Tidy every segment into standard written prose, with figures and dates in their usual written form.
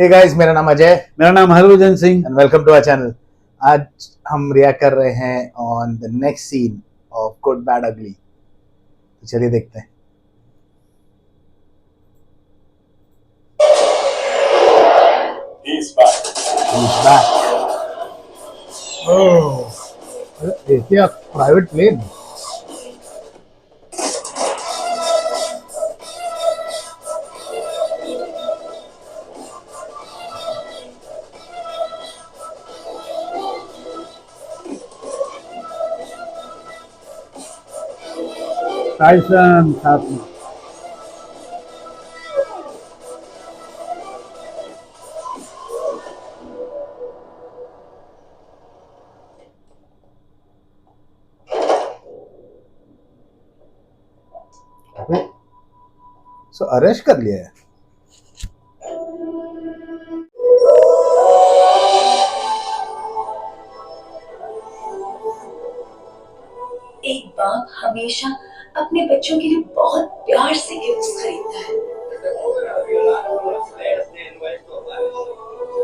Hey guys, मेरा नाम अजय। मेरा नाम Harbhajan Singh and welcome to our channel. आज हम रिएक्ट कर रहे हैं on the next scene of good bad ugly. तो चलिए देखते हैं। He's back. He's back. Oh, ये क्या प्राइवेट प्लेन? टाइसन साथ में। सो अरेस्ट कर लिया है। एक बाप हमेशा अपने बच्चों के लिए बहुत प्यार से गिफ्ट्स खरीदता है।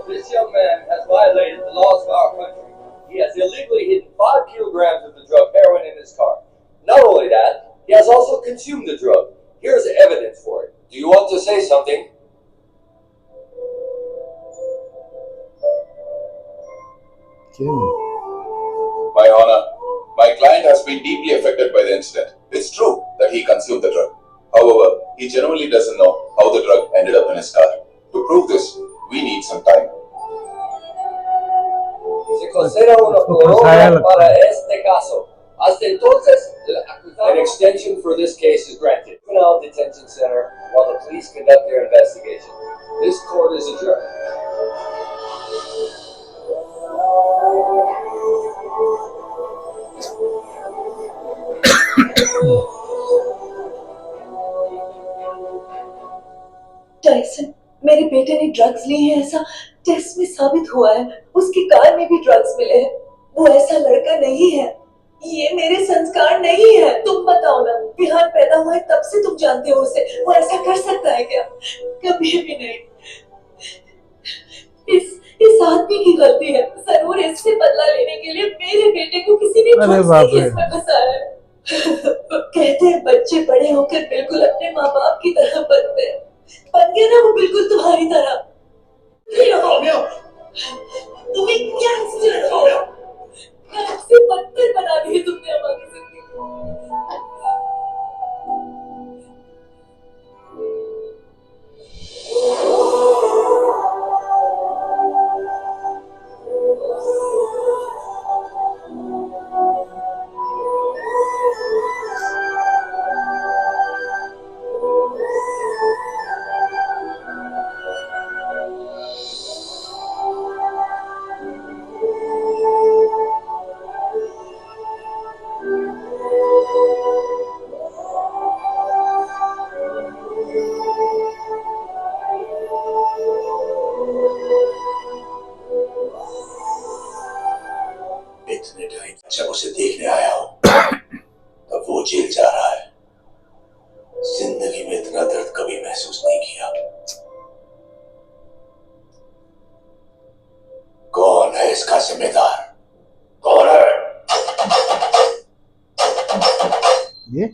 This young man has violated the laws of our country. He has illegally hidden 5 kilograms of the drug heroin in his car. Not only that, he has also consumed the drug. Here's evidence for it. Do you want to say something? My Honor, my client has been deeply affected by the incident. It's true that he consumed the drug. However, he genuinely doesn't know how the drug ended up in his car. To prove this, we need some time. Se considera una prórroga para este caso. Hasta entonces, an extension for this case is granted. Juvenile Detention Center while the police conduct their investigation. This court is adjourned. Tyson, मेरे बेटे ने drugs लिए हैं ऐसा test में साबित हुआ है। उसकी कार में भी ड्रग्स मिले हैं। वो ऐसा लड़का नहीं है। ये मेरे संस्कार नहीं है। तुम बताओ ना, बिहार पैदा हुआ है तब से तुम जानते हो उसे। वो ऐसा कर सकता है क्या? कभी भी नहीं। इस आदमी की गलती है। जरूर इससे बदला लेने के लिए मेरे बेटे को किसी ने केस में फंसाया है। कहते हैं बच्चे बड़े होकर बिल्कुल अपने माँ बाप की तरह बनते हैं। बन गया ना वो बिल्कुल तुम्हारी तरह। तुम्हें गैंगस्टर हो, से बदतर बना दिए तुमने हमारी जिंदगी। इतने टाइम जब उसे देखने आया हूं, तब वो जेल जा रहा है। जिंदगी में इतना दर्द कभी महसूस नहीं किया। कौन है इसका जिम्मेदार? कौन है ये?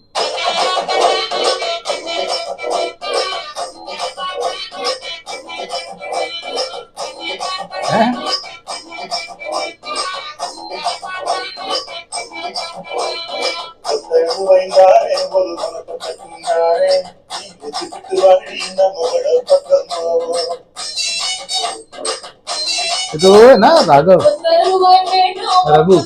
ये तो है ना राघव रघु।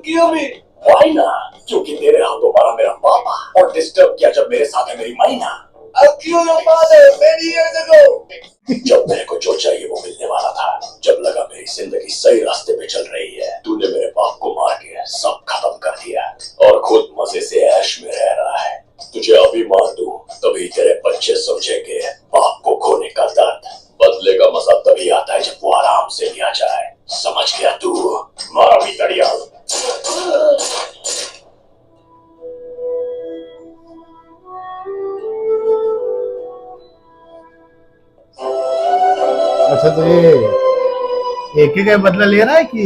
किया भी? Why not? क्योंकि तेरे हाथों मारा मेरा पापा और डिस्टर्ब किया जब मेरे साथ है मेरी माइना। I'll kill your father many years ago. जब मेरे को जो चाहिए वो मिलने वाला था, जब लगा मेरी जिंदगी सही रास्ते पे चल रही है, तूने मेरे बाप को मार के सब खत्म कर दिया और खुद मजे से ऐश में रह रहा है। तुझे अभी मार दूं, तभी तेरे बच्चे समझेंगे बाप को खोने का दर्द। बदले का मजा तभी आता है जब वो आराम से लिया जाए। समझ गया तू? मारा भी तड़िया। अच्छा, तो ये एक ही का बदला ले रहा है कि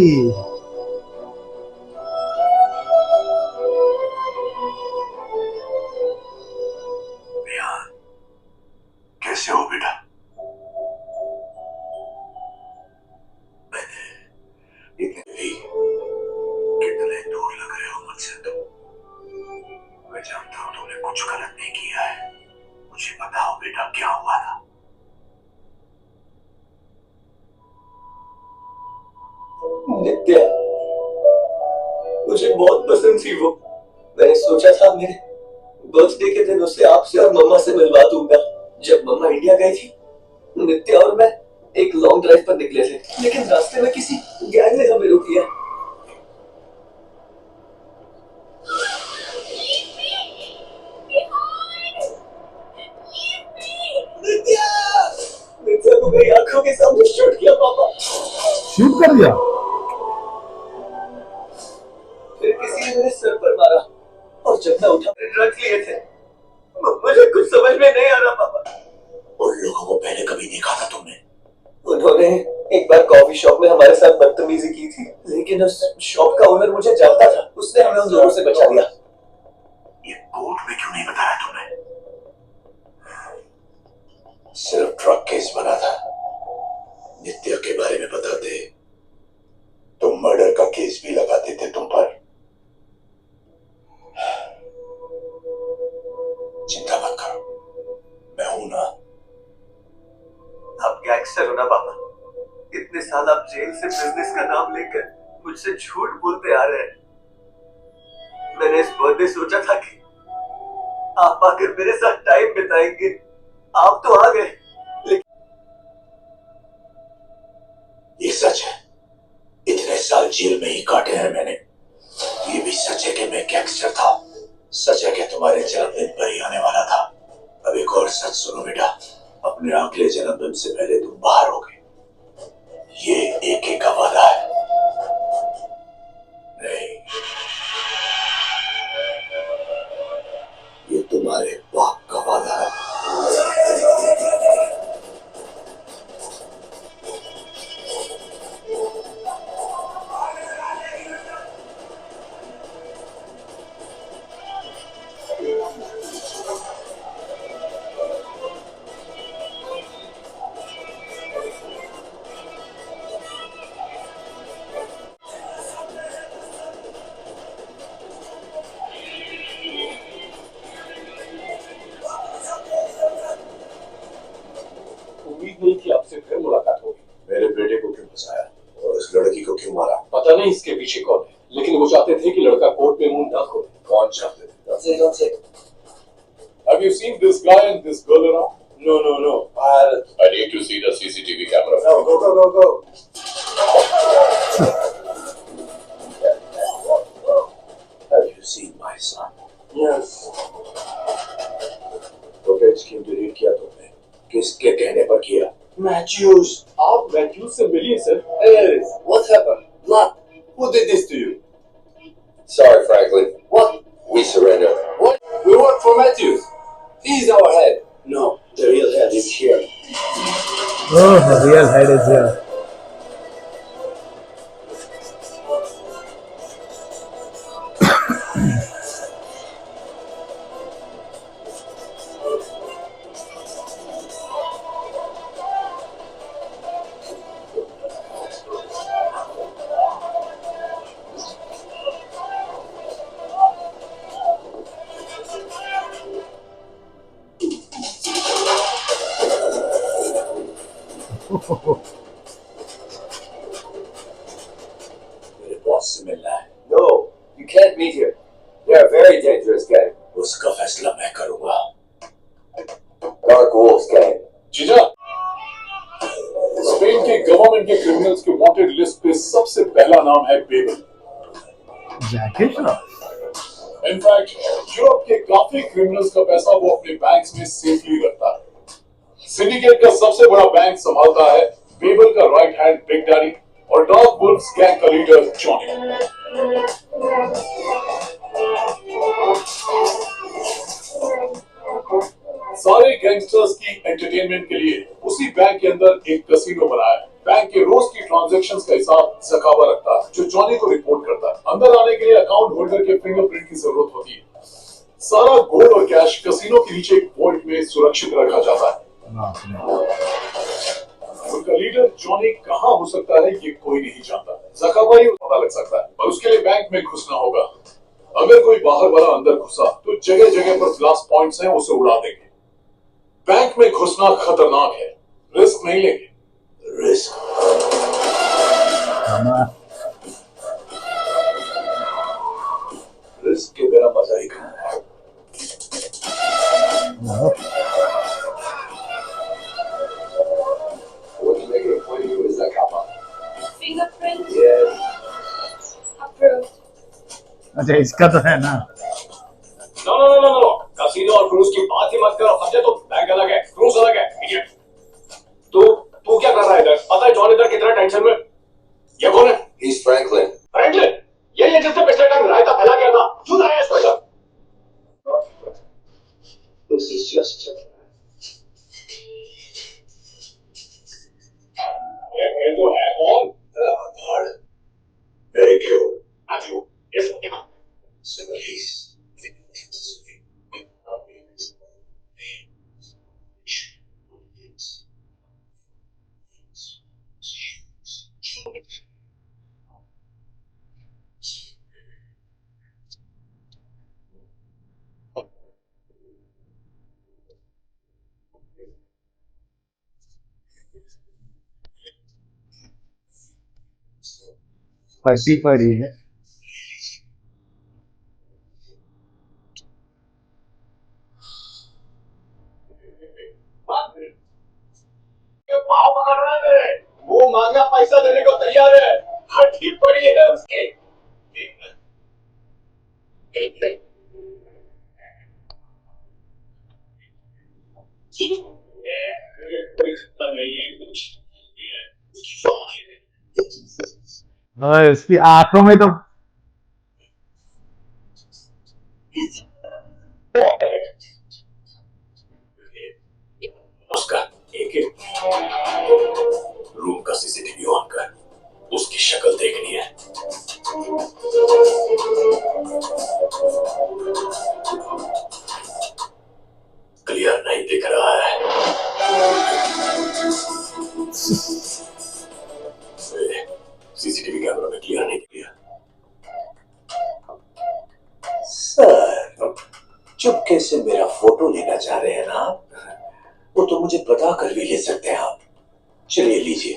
कैसे हो बेटा? कितने दूर लग रहे हो मुझसे तुम। मैं जानता हूं तुमने कुछ गलत नहीं किया है। मुझे बताओ बेटा, क्या हुआ था? नित्या मुझे बहुत पसंद थी वो। मैंने सोचा था मेरे बर्थडे के दिन उसे आपसे और मम्मा से मिलवा दूंगा। जब मम्मा इंडिया गई थी, नित्या और मैं एक लॉन्ग ड्राइव पर निकले थे, लेकिन रास्ते में किसी गैंग ने हमें रोक लिया। नित्या नित्या को मेरी आंखों के सामने शूट किया पापा। शूट कर दिया? फिर किसी ने मेरे सर पर मारा और जब मैं उठा ड्रग्स लिए थे। मुझे कुछ समझ में नहीं आ रहा पापा। उन लोगों को पहले कभी देखा था तुमने? उन्होंने एक बार कॉफी शॉप में हमारे साथ बदतमीजी की थी, लेकिन उस शॉप का ओनर मुझे जानता था। उसने हमें उन लोगों से बचा लिया। ये कोर्ट में क्यों नहीं बताया तुमने? सिर्फ ड्रग केस बना था। नित्या के बारे में बताते तो मर्डर का केस भी लगाते थे तुम पर। चिंता मत करो, मैं हूं ना। आप गैंगस्टर हो ना पापा। इतने साल आप जेल से बिजनेस का नाम लेकर मुझसे झूठ बोलते आ रहे हैं। मैंने इस बर्थडे सोचा था कि आप आकर मेरे साथ टाइम बिताएंगे। आप तो आ गए, लेकिन ये सच है, इतने साल जेल में ही काटे हैं मैंने। ये भी सच है कि मैं गैंगस्टर था। सच है कि तुम्हारे जन्मदिन पर ही आने वाला था। अब एक और सच सुनो बेटा, अपने अगले जन्मदिन से पहले तुम बाहर हो गए। ये एक का वादा है। नहीं, ये तुम्हारे बाप का वादा है। उम्मीद नहीं थी आपसे फिर मुलाकात होगी। मेरे बेटे को क्यों फंसाया और इस लड़की को क्यों मारा? पता नहीं इसके पीछे कौन है, लेकिन वो चाहते थे कि लड़का कोर्ट में मुंह ना खोले। कौन चाहते थे? Don't say. Have you seen this guy and this girl around? No. I need to see the CCTV camera. No, go. Have you seen my son? Yes. Footage क्यों डिलीट किया तुमने? किसके कहने पर किया? मैथ्यूज। आप मैथ्यूज से मिलिए sir. Hey, what happened? What? Who did this to you? Sorry, Franklin. What? We surrender. What? We work for Matthews. He's our head. No, the real head is here. Oh, the real head is here. मेरे boss से मिलना है। No, जीजा, Spain के government के criminals के wanted list पे सबसे पहला नाम है बेबल। जैकी श्रॉफ। इनफैक्ट यूरोप के काफी क्रिमिनल्स का पैसा वो अपने बैंक्स में सेफली रखता है। सिंडिकेट का सबसे बड़ा बैंक संभालता है बेबल का राइट हैंड बिग डैडी और डॉग वुल्फ्स गैंग का लीडर जॉनी। सारे गैंगस्टर्स की एंटरटेनमेंट के लिए उसी बैंक के अंदर एक कसिनो बनाया है। बैंक के रोज की ट्रांजैक्शंस का हिसाब ज़कावा रखता है, जो जॉनी को रिपोर्ट करता है। अंदर आने के लिए अकाउंट होल्डर के फिंगरप्रिंट की जरूरत होती है। सारा गोल्ड और कैश कसिनो के नीचे एक वॉल्ट में सुरक्षित रखा जाता है। उनका लीडर जॉनी कहाँ हो सकता है ये कोई नहीं जानता। ज़कावा ही पता लग सकता है, और उसके लिए बैंक में घुसना होगा। अगर कोई बाहर वाला अंदर घुसा तो जगह जगह पर ग्लास पॉइंट्स हैं, उसे उड़ा देंगे। बैंक में घुसना खतरनाक है, रिस्क नहीं लेंगे। रिस्क के बिना मजा ही कहाँ है। What you making a point of you is that kappa? Fingerprint Yes. approved. अच्छा इसका तो है ना। No. कसिनो और क्रूज की बात ही मत करो। समझे? तो बैंक अलग है, क्रूज अलग है। इडियट। तू क्या कर रहा है इधर? पता है जॉन इधर कितना टेंशन में? ये कौन है? He's Franklin. फ्रैंकलिन। ये जिससे पिछले टाइम रायता फैला गया था। क्यों लाया इसको इधर? This is just ये तो है कौन? hard. Very cool. मैथ्यू। इस Similes. फंसी पड़ी है। भाव पकड़ रहा है। वो मांगा पैसा देने को तैयार है। हड्डी पड़ी है उसकी। हाँ इसकी आंखों में तो उसका एक रूम का सीसीटीवी ऑन कर, उसकी शक्ल देखनी है। क्लियर नहीं दिख रहा है। सीसीटीवी कैमरा में क्लियर नहीं दिख रहा। सर, चुपके से मेरा फोटो लेना चाह रहे हैं ना आप? वो तो मुझे बता कर भी ले सकते हैं आप। चलिए लीजिए।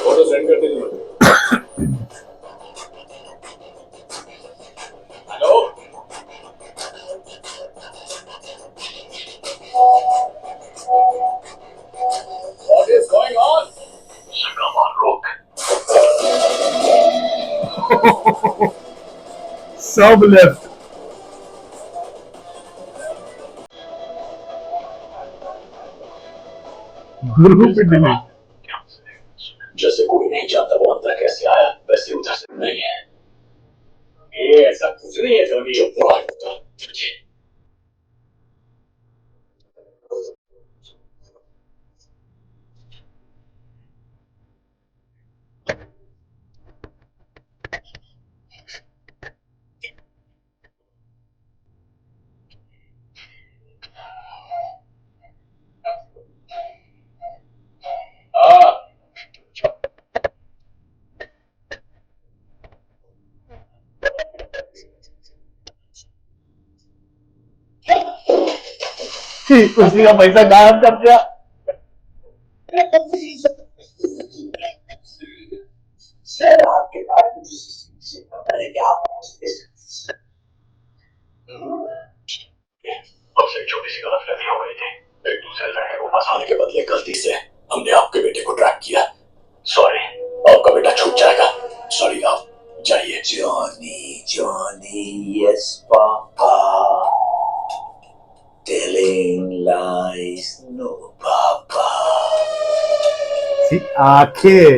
फोटो सेंड कर दीजिए। Hello. What is going on? Come on, rock. सब लेफ्ट। गुरु पे डिलीट। जैसे कोई नहीं जानता वो अंदर कैसे आया, वैसे उधर से नहीं है। ये ऐसा कुछ नहीं है धोनी। उसी का पैसा गायब कर दिया। सर आपके पास मुझे पता है कि आप हमसे एक छोटी सी गलतफहमी हो गई थी। एक दूसरे लड़के को फंसाने के बदले गलती से हमने आपके बेटे को ट्रैक किया। सॉरी, आपका बेटा छूट जाएगा। सॉरी, आप जाइए। Johnny, Johnny, yes papa. Telling lies, no papa. सी आंखें।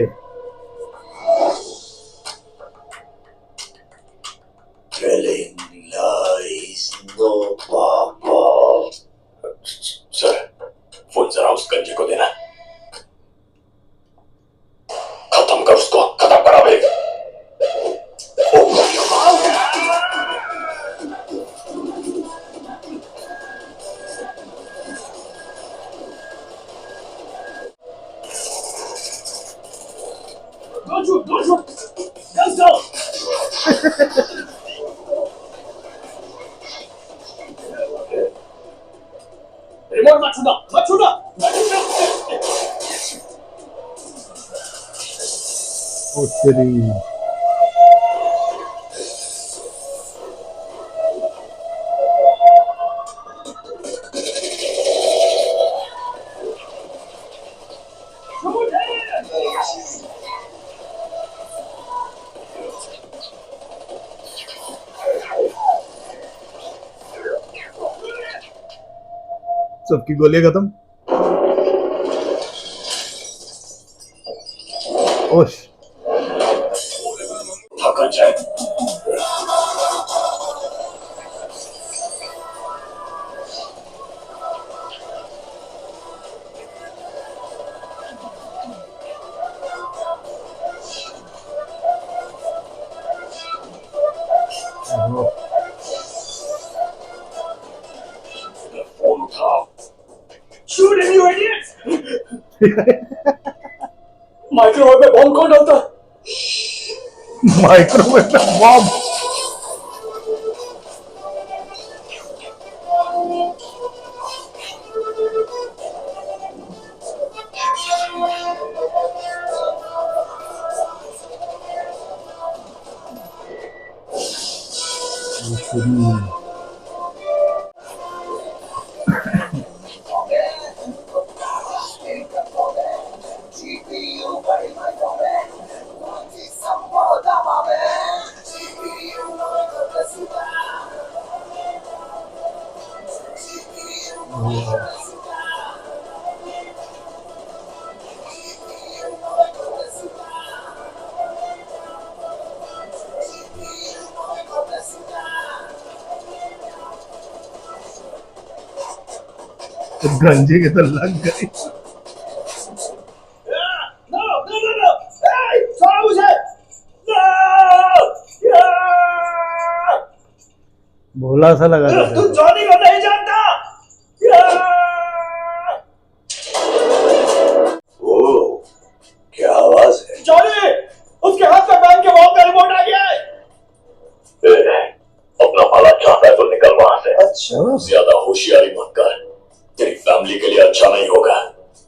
Telling lies, no papa. Sir, phone जरा उस गंजे को देना। खत्म कर उसको, खत्म करा बे। Don't shoot! Let's go! Remote मत छूना, मत छूना। ओ तेरी। सबकी गोलियां खत्म। ओश। थक जाए। फोन उठाओ। Shoot him, you idiots! Microwave में बॉम्ब कौन डालता? माइक्रोवेव में बॉम्ब। गंजे के तो लग गई। भोला सा लगा था। तू जॉनी को नहीं जानता। ओ, क्या आवाज है? जॉनी, उसके हाथ में बैंक के बॉम्ब का रिमोट आ गया है। अपना भला चाहता है तो निकल वहां से। अच्छा, ज्यादा होशियारी मत कर, तेरी फैमिली के लिए अच्छा नहीं होगा।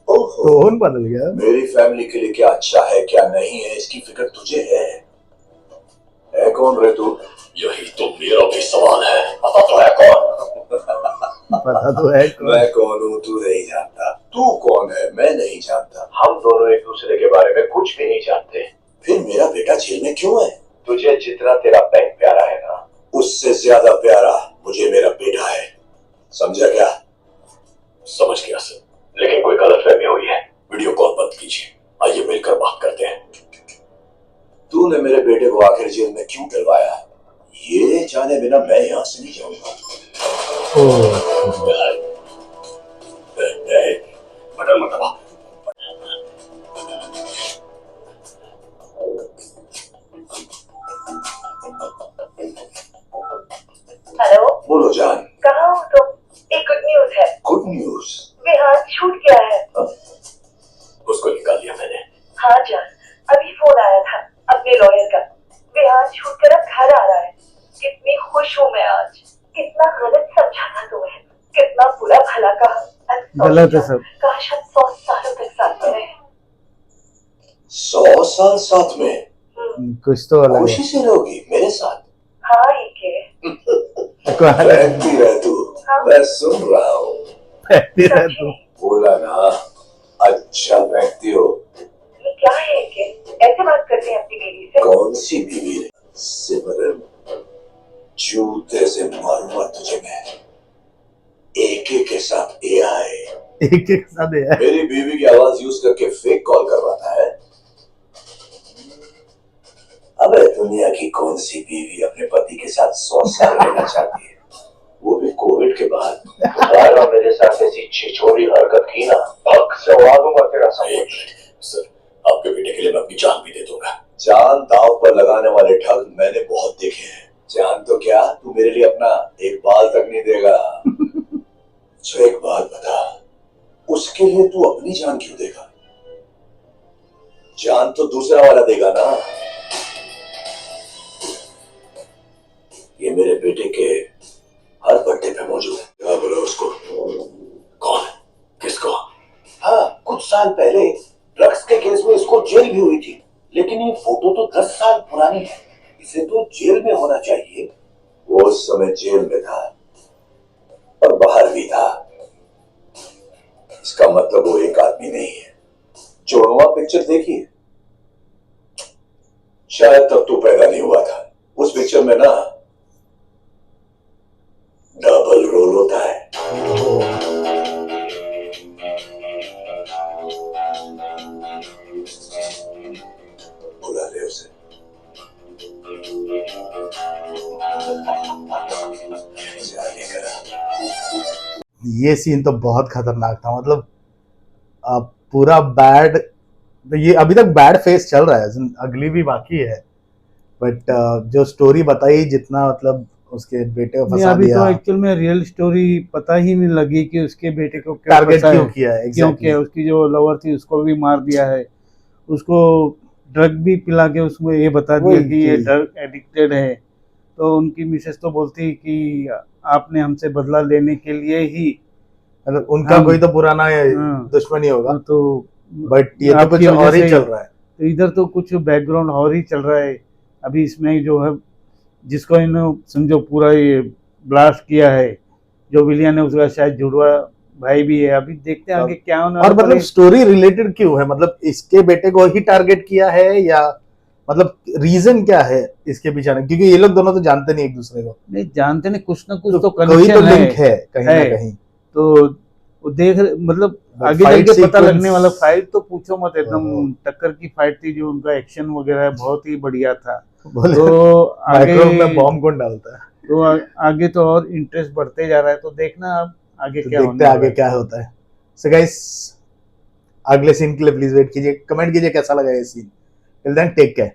टोन बदल गया। मेरी फैमिली के लिए क्या अच्छा है क्या नहीं है इसकी फिक्र तुझे है कौन रे तू? यही तो मेरा भी सवाल है। पता तो है कौन? पता तो है कौन? मैं कौन हूँ तू नहीं जानता। तू कौन है मैं नहीं जानता। हम दोनों एक दूसरे के बारे में कुछ भी नहीं जानते। फिर मेरा बेटा जेल में क्यों है? तुझे जितना तेरा बैंक प्यारा है ना, उससे ज्यादा प्यारा मुझे मेरा बेटा है। समझा क्या? समझ गया सर, लेकिन कोई गलतफहमी हुई है। वीडियो कॉल बंद कीजिए, आइए मिलकर बात करते हैं। तूने मेरे बेटे को आखिर जेल में क्यों डलवाया? ये जाने बिना मैं यहाँ से नहीं जाऊंगा। बटन मत दबा। हेलो, बोलो जान। कहाँ हो तुम? एक गुड न्यूज है। Good news? विहान छूट गया है। उसको निकाल लिया मैंने। हाँ जान, अभी फोन आया था अपने लॉयर का। विहान छूट कर अब घर आ रहा है। कितनी खुश हूँ मैं आज। कितना गलत समझा था तुम्हें, कितना बुरा भला कहा। गलत है सब। काश हम 100 सालों तक साथ में रहे। 100 साल साथ में? कुछ तो अलग है। खुशी से रहोगी मेरे साथ? हाँ, ये उसको रहती रह तू, मैं सुन रहा हूँ। रहती रह तू। बोला ना, अच्छा बैठती हो। ये क्या है कि ऐसे बात करते हैं अपनी बीवी से? कौन सी बीवी है? सिमरन, जूते से मारूंगा तुझे मैं। एक एक के साथ AI एक एक साथ है। मेरी बीवी की आवाज यूज करके फेक कॉल करवाता है। अबे दुनिया की कौन सी बीवी अपने पति के साथ 100 साल रहना चाहती है, वो भी कोविड के बाद। दोबारा मेरे साथ ऐसी छिछोरी हरकत की ना, हक से उड़ा दूंगा तेरा सब कुछ। सर, आपके बेटे के लिए मैं अपनी जान भी दे दूंगा। जान दांव पर लगाने वाले ठग मैंने बहुत देखे हैं। जान तो क्या, तू मेरे लिए अपना एक बाल तक नहीं देगा। जो एक बात बता, उसके लिए तू अपनी जान क्यों देगा? जान तो दूसरा वाला देगा ना। ये मेरे बेटे के हर बर्थडे पे मौजूद है। क्या बोला उसको? कौन? किसको? हाँ, कुछ साल पहले ड्रग्स के केस में इसको जेल भी हुई थी, लेकिन ये फोटो तो 10 साल पुरानी है। इसे तो जेल में होना चाहिए। वो उस समय जेल में था और बाहर भी था। इसका मतलब वो एक आदमी नहीं है। जोड़वा पिक्चर देखिए, शायद तब तू पैदा नहीं हुआ था। उस पिक्चर में ना डबल रोल होता है। बुला ले उसे। जाने करा। ये सीन तो बहुत खतरनाक था। मतलब पूरा बैड, ये अभी तक बैड फेस चल रहा है, अगली भी बाकी है, बट जो स्टोरी बताई, जितना मतलब उसके बेटे को नहीं, फंसा अभी दिया, तो एक्चुअल में रियल स्टोरी पता ही नहीं लगी कि उसके बेटे को क्यों टारगेट फंसाया क्यों है, किया है। क्यों एग्जैक्टली किया। उसकी जो लवर थी उसको भी मार दिया है, उसको ड्रग भी पिला के उसको ये बता दिया वही कि ये चीज। ड्रग एडिक्टेड है। तो उनकी मिसेस तो बोलती कि आपने हमसे बदला लेने के लिए ही, मतलब उनका हम- कोई तो पुराना हाँ। दुश्मनी होगा, तो बट ये तो आपकी कुछ वजह और ही से- चल रहा है। तो इधर तो कुछ बैकग्राउंड और ही चल रहा है। अभी इसमें जो है, जिसको इन्होंने समझो पूरा ये ब्लास्ट किया है, जो विलियन है उसका शायद जुड़वा भाई भी है। अभी देखते हैं आगे क्या होने और वाला मतलब है। स्टोरी रिलेटेड क्यों है? मतलब इसके बेटे को ही टारगेट किया है, या मतलब रीजन क्या है इसके पीछे? क्योंकि ये लोग दोनों तो जानते नहीं एक दूसरे को, नहीं जानते नहीं, कुछ ना कुछ तो कोई कनेक्शन तो है, लिंक है कहीं ना कहीं। तो वो देख मतलब But आगे fight जाके पता sequence- लगने वाला। फाइट तो पूछो मत, एकदम ओहो। टक्कर की फाइट थी। जो उनका एक्शन वगैरह है बहुत ही बढ़िया था। बोले तो आगे माइक्रोवेव में बॉम्ब कौन डालता है? तो आगे तो और इंटरेस्ट बढ़ते जा रहा है। तो देखना अब आगे तो क्या देखते होने हैं वाला आगे है। क्या होता है। सो गाइस, अगले सीन के लिए प्लीज वेट कीजिए, कमेंट कीजिए कैसा लगा ये scene. Till then take care.